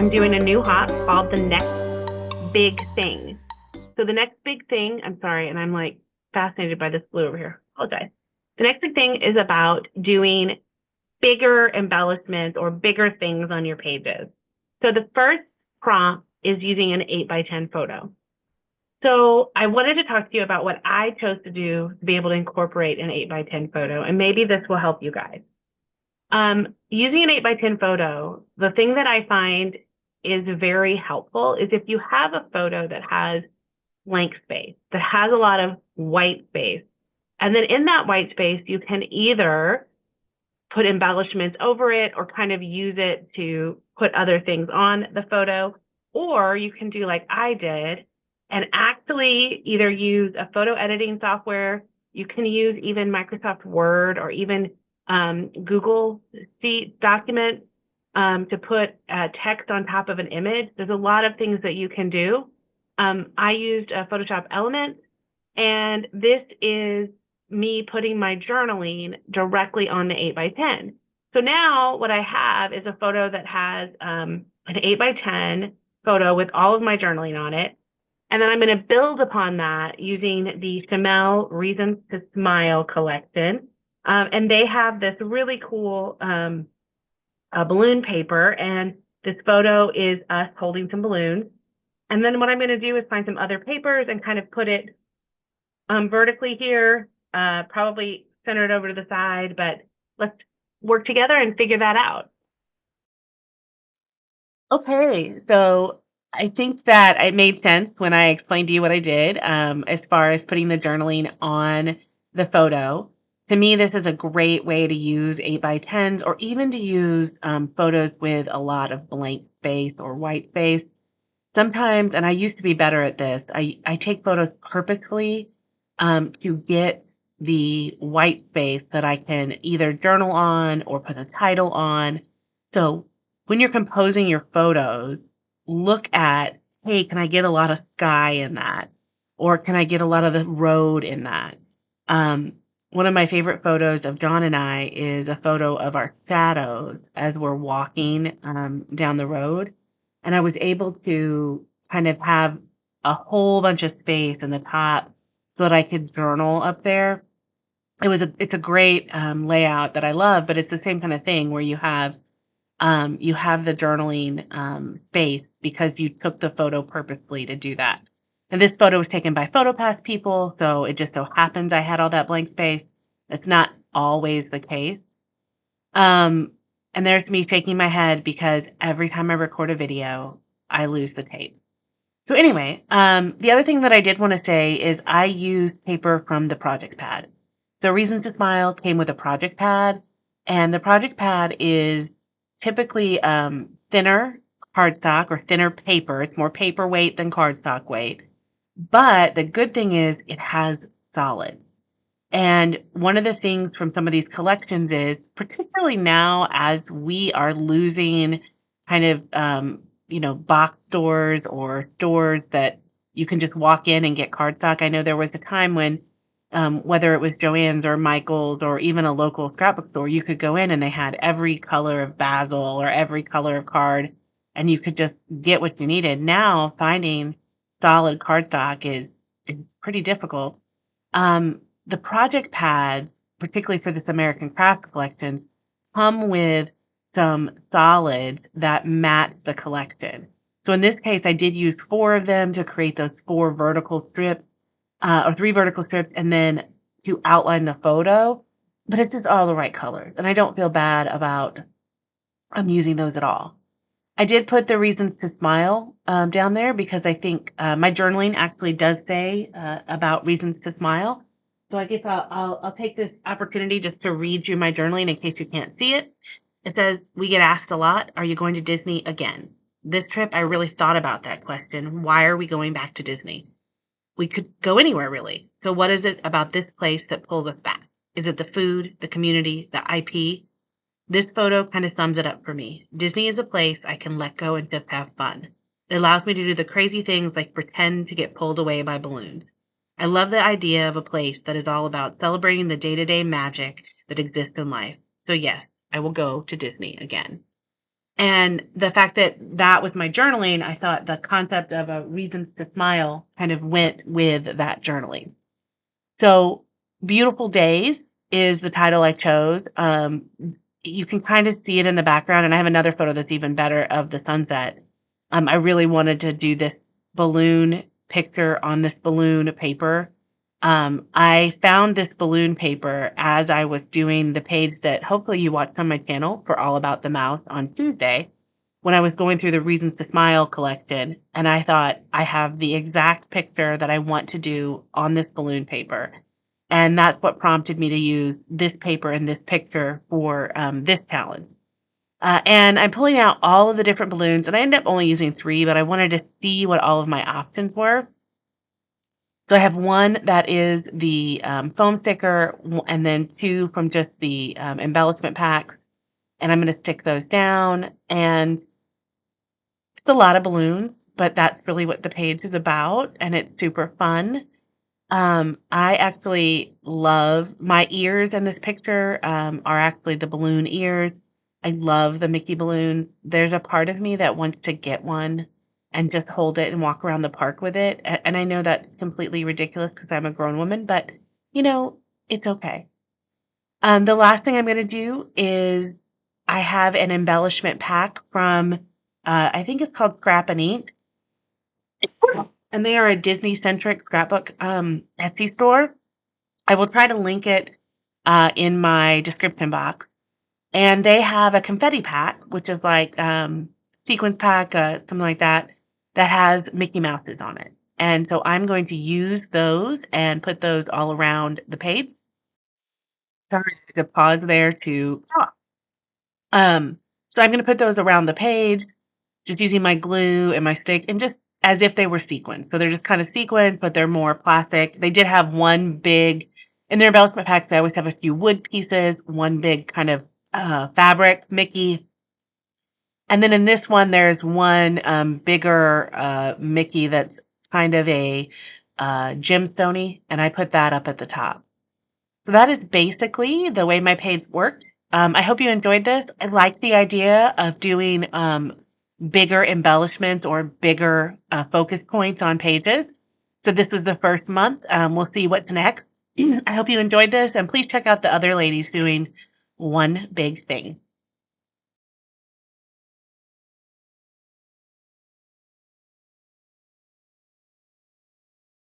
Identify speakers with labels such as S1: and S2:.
S1: I'm doing a new hop called The Next Big Thing. So the next big thing, I'm sorry, and I'm like fascinated by this blue over here. Apologize. The next big thing is about doing bigger embellishments or bigger things on your pages. So the first prompt is using an 8 by 10 photo. So I wanted to talk to you about what I chose to do to be able to incorporate an 8 by 10 photo, and maybe this will help you guys. Using an 8 by 10 photo, the thing that I find is very helpful is if you have a photo that has blank space, that has a lot of white space, and then in that white space, you can either put embellishments over it or kind of use it to put other things on the photo, or you can do like I did and actually either use a photo editing software. You can use even Microsoft Word or even Google Sheet documents to put text on top of an image. There's a lot of things that you can do. I used Photoshop Elements, and this is me putting my journaling directly on the 8 by 10. So now what I have is a photo that has an 8 by 10 photo with all of my journaling on it. And then I'm going to build upon that using the Chamel Reasons to Smile collection. And they have this really cool balloon paper, and this photo is us holding some balloons. And then what I'm going to do is find some other papers and kind of put it vertically here, probably center it over to the side, but let's work together and figure that out. Okay, so I think that it made sense when I explained to you what I did as far as putting the journaling on the photo. To me, this is a great way to use 8 by 10s or even to use photos with a lot of blank space or white space. Sometimes, and I used to be better at this, I take photos purposefully to get the white space that I can either journal on or put a title on. So when you're composing your photos, look at, hey, can I get a lot of sky in that? Or can I get a lot of the road in that? One of my favorite photos of John and I is a photo of our shadows as we're walking down the road. And I was able to kind of have a whole bunch of space in the top so that I could journal up there. It's a great layout that I love, but it's the same kind of thing where you have the journaling space because you took the photo purposely to do that. And this photo was taken by PhotoPass people, so it just so happens I had all that blank space. It's not always the case. And there's me shaking my head because every time I record a video, I lose the tape. So anyway, the other thing that I did want to say is I used paper from the project pad. So Reasons to Smile came with a project pad, and the project pad is typically thinner cardstock or thinner paper. It's more paper weight than cardstock weight. But the good thing is it has solids. And one of the things from some of these collections is, particularly now as we are losing kind of, box stores or stores that you can just walk in and get cardstock. I know there was a time when, whether it was Joann's or Michael's or even a local scrapbook store, you could go in and they had every color of basil or every color of card, and you could just get what you needed. Now, finding solid cardstock is pretty difficult. The project pads, particularly for this American Craft collection, come with some solids that match the collection. So in this case, I did use 4 of them to create those 4 vertical strips, or 3 vertical strips, and then to outline the photo. But it's just all the right colors, and I don't feel bad about using those at all. I did put the Reasons to Smile down there because I think my journaling actually does say about Reasons to Smile. So I guess I'll take this opportunity just to read you my journaling in case you can't see it. It says, we get asked a lot, are you going to Disney again? This trip, I really thought about that question. Why are we going back to Disney? We could go anywhere, really. So what is it about this place that pulls us back? Is it the food, the community, the IP? This photo kind of sums it up for me. Disney is a place I can let go and just have fun. It allows me to do the crazy things like pretend to get pulled away by balloons. I love the idea of a place that is all about celebrating the day-to-day magic that exists in life. So yes, I will go to Disney again. And the fact that that was my journaling, I thought the concept of a reasons to smile kind of went with that journaling. So Beautiful Days is the title I chose. You can kind of see it in the background, and I have another photo that's even better of the sunset. I really wanted to do this balloon picture on this balloon paper. I found this balloon paper as I was doing the page that hopefully you watched on my channel for All About the Mouse on Tuesday, when I was going through the Reasons to Smile collection, and I thought I have the exact picture that I want to do on this balloon paper. And that's what prompted me to use this paper and this picture for this challenge. And I'm pulling out all of the different balloons, and I ended up only using 3, but I wanted to see what all of my options were. So I have one that is the foam sticker, and then 2 from just the embellishment packs. And I'm going to stick those down. And it's a lot of balloons, but that's really what the page is about, and it's super fun. I actually love my ears in this picture, are actually the balloon ears. I love the Mickey balloons. There's a part of me that wants to get one and just hold it and walk around the park with it. And I know that's completely ridiculous because I'm a grown woman, but, it's okay. The last thing I'm going to do is I have an embellishment pack from, I think it's called Scrap and Ink. And they are a Disney-centric scrapbook Etsy store. I will try to link it in my description box. And they have a confetti pack, which is like sequins pack, something like that, that has Mickey Mouses on it. And so I'm going to use those and put those all around the page. Sorry to pause there to talk. So I'm going to put those around the page, just using my glue and my stick, and just as if they were sequins. So they're just kind of sequins, but they're more plastic. They did have one big, in their embellishment packs, they always have a few wood pieces, one big kind of fabric Mickey. And then in this one, there's one bigger Mickey that's kind of a gemstone-y, and I put that up at the top. So that is basically the way my page worked. I hope you enjoyed this. I like the idea of doing bigger embellishments or bigger focus points on pages. So this is the first month. We'll see what's next. I hope you enjoyed this, and please check out the other ladies doing One Big Thing.